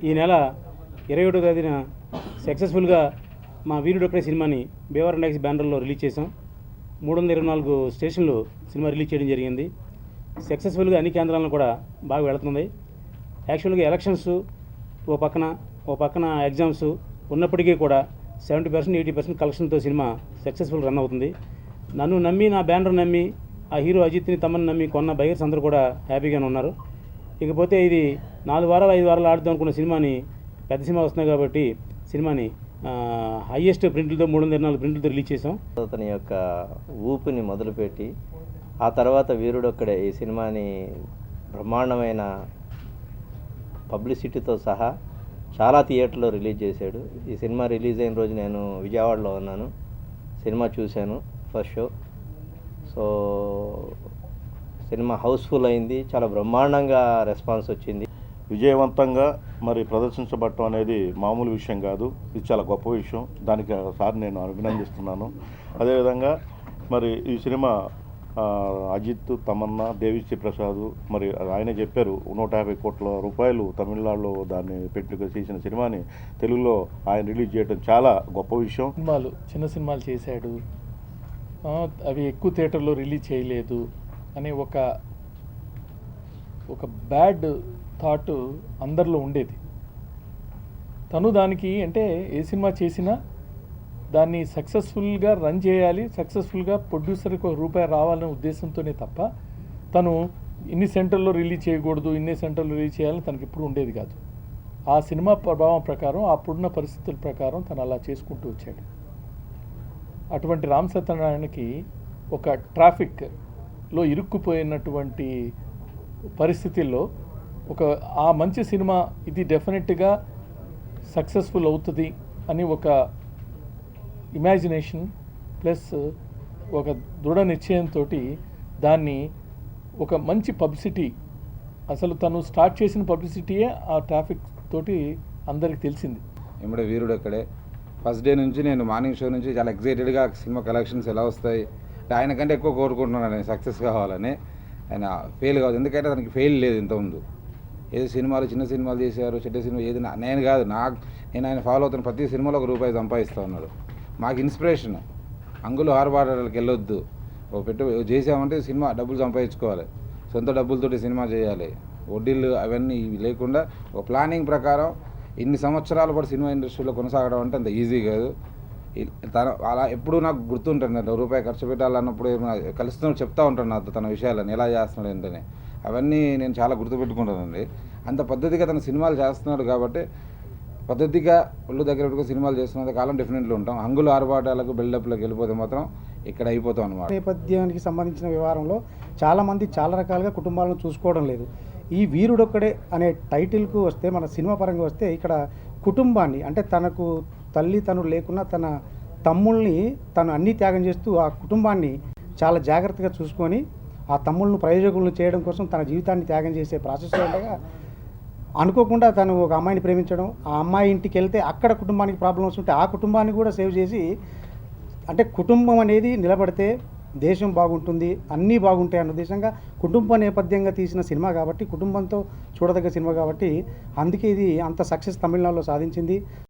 ఈ నెల 21వ తేదీన సక్సెస్ఫుల్గా మా వీరుడొక్కడే సినిమాని బేవరం టాకీస్ బ్యానర్లో రిలీజ్ చేసాం. 324 స్టేషన్లు సినిమా రిలీజ్ చేయడం జరిగింది. సక్సెస్ఫుల్గా అన్ని కేంద్రాలను కూడా బాగా వెళుతుంది. యాక్చువల్గా ఎలక్షన్స్ ఓ పక్కన ఎగ్జామ్స్ ఉన్నప్పటికీ కూడా 70% 80% కలెక్షన్తో సినిమా సక్సెస్ఫుల్ రన్ అవుతుంది. నన్ను నమ్మి, నా బ్యానర్ నమ్మి, ఆ హీరో అజిత్ని తమను నమ్మి కొన్న బయర్స్ అందరూ కూడా హ్యాపీగానే ఉన్నారు. ఇకపోతే ఇది 4 వారాలు 5 వారాలు ఆడుదాం అనుకున్న సినిమాని పెద్ద సినిమా వస్తున్నాయి కాబట్టి సినిమాని హైయెస్ట్ ప్రింట్లతో 304 ప్రింట్లతో రిలీజ్ చేసాం. అతని యొక్క ఊపిని మొదలుపెట్టి ఆ తర్వాత వీరుడొక్కడే ఈ సినిమాని బ్రహ్మాండమైన పబ్లిసిటీతో సహా చాలా థియేటర్లో రిలీజ్ చేశాడు. ఈ సినిమా రిలీజ్ అయిన రోజు నేను విజయవాడలో ఉన్నాను. సినిమా చూశాను first show. So cinema house full అయింది, చాలా బ్రహ్మాండంగా రెస్పాన్స్ వచ్చింది. విజయవంతంగా మరి ప్రదర్శించబడటం అనేది మామూలు విషయం కాదు, ఇది చాలా గొప్ప విషయం. దానికి సార్ నేను అభినందిస్తున్నాను. అదేవిధంగా మరి ఈ సినిమా అజిత్, తమన్నా, దేవిశ్రీ ప్రసాద్ మరి ఆయన చెప్పారు 150 కోట్ల రూపాయలు తమిళనాడులో దాన్ని పెట్టుకు చేసిన సినిమాని తెలుగులో ఆయన రిలీజ్ చేయడం చాలా గొప్ప విషయం. చిన్న సినిమాలు చేశాడు, అవి ఎక్కువ థియేటర్లో రిలీజ్ చేయలేదు అనే ఒక బ్యాడ్ థాట్ అందరిలో ఉండేది. తను దానికి అంటే ఏ సినిమా చేసినా దాన్ని సక్సెస్ఫుల్గా రన్ చేయాలి, సక్సెస్ఫుల్గా ప్రొడ్యూసర్కి ₹1 రావాలనే ఉద్దేశంతోనే తప్ప తను ఇన్ని సెంటర్లో రిలీజ్ చేయకూడదు, ఇన్ని సెంటర్లో రిలీజ్ చేయాలని తనకి ఎప్పుడు ఉండేది కాదు. ఆ సినిమా ప్రభావం ప్రకారం, అప్పుడున్న పరిస్థితుల ప్రకారం తను అలా చేసుకుంటూ వచ్చాడు. అటువంటి రామ్ సత్యనారాయణకి ఒక ట్రాఫిక్లో ఇరుక్కుపోయినటువంటి పరిస్థితుల్లో ఆ మంచి సినిమా ఇది డెఫినెట్గా సక్సెస్ఫుల్ అవుతుంది అని ఒక ఇమాజినేషన్ ప్లస్ ఒక దృఢ నిశ్చయంతో దాన్ని ఒక మంచి పబ్లిసిటీ, అసలు తను స్టార్ట్ చేసిన పబ్లిసిటీయే ఆ ట్రాఫిక్ తోటి అందరికి తెలిసింది. ఎమ్మడే వీరుడొక్కడే ఫస్ట్ డే నుంచి నేను మార్నింగ్ షో నుంచి చాలా ఎక్సైటెడ్గా సినిమా కలెక్షన్స్ ఎలా వస్తాయి, ఆయన కంటే ఎక్కువ కోరుకుంటున్నాను నేను సక్సెస్ కావాలని. ఆయన ఫెయిల్ కాదు, ఎందుకంటే తనకి ఫెయిల్ లేదు ఇంతకుముందు. ఏదో సినిమాలు చిన్న సినిమాలు చేశారు, చెడ్డ సినిమా ఏది నేను కాదు, నేను ఆయన ఫాలో అవుతాను. ప్రతి సినిమాలో ₹1 సంపాదిస్తూ ఉన్నాడు. మాకు ఇన్స్పిరేషన్. అంగులు ఆర్బాటర్లకు వెళ్ళొద్దు, చేసామంటే సినిమా డబ్బులు సంపాదించుకోవాలి, సొంత డబ్బులతోటి సినిమా చేయాలి, వడ్డీలు అవన్నీ లేకుండా ఒక ప్లానింగ్ ప్రకారం ఇన్ని సంవత్సరాలు కూడా సినిమా ఇండస్ట్రీలో కొనసాగడం అంటే అంత ఈజీ కాదు. అలా ఎప్పుడూ నాకు గుర్తుంటుంది. ₹1 ఖర్చు పెట్టాలన్నప్పుడు కలుస్తున్నప్పుడు చెప్తా ఉంటాను నాతో తన విషయాలను ఎలా చేస్తున్నాడు ఏంటని. అవన్నీ నేను చాలా గుర్తుపెట్టుకుంటానండి. అంత పద్ధతిగా తన సినిమాలు చేస్తున్నాడు కాబట్టి పద్ధతిగా ఒళ్ళు దగ్గర పెట్టుకుని సినిమాలు చేస్తున్నంత కాలం డెఫినెట్లీ ఉంటాం. హంగులు ఆర్భాటాలకు బిల్డప్లకు వెళ్ళిపోతే మాత్రం ఇక్కడ అయిపోతాం అన్నమాట. నేపథ్యానికి సంబంధించిన వ్యవహారంలో చాలామంది చాలా రకాలుగా కుటుంబాలను చూసుకోవడం లేదు. ఈ వీరుడొక్కడే అనే టైటిల్కు వస్తే, మన సినిమా పరంగా వస్తే, ఇక్కడ కుటుంబాన్ని అంటే తనకు తల్లి తను లేకున్నా తన తమ్ముళ్ళని తను అన్నీ త్యాగం చేస్తూ ఆ కుటుంబాన్ని చాలా జాగ్రత్తగా చూసుకొని ఆ తమ్ముళ్ళను ప్రయోజకులను చేయడం కోసం తన జీవితాన్ని త్యాగం చేసే ప్రాసెస్లో ఉండగా అనుకోకుండా తను ఒక అమ్మాయిని ప్రేమించడం, ఆ అమ్మాయి ఇంటికి వెళ్తే అక్కడ కుటుంబానికి ప్రాబ్లమ్స్ ఉంటే ఆ కుటుంబాన్ని కూడా సేవ్ చేసి, అంటే కుటుంబం అనేది నిలబడితే దేశం బాగుంటుంది, అన్నీ బాగుంటాయి అన్న ఉద్దేశంగా కుటుంబ నేపథ్యంగా తీసిన సినిమా కాబట్టి, కుటుంబంతో చూడదగ్గ సినిమా కాబట్టి అందుకే ఇది అంత సక్సెస్ తమిళనాడులో సాధించింది.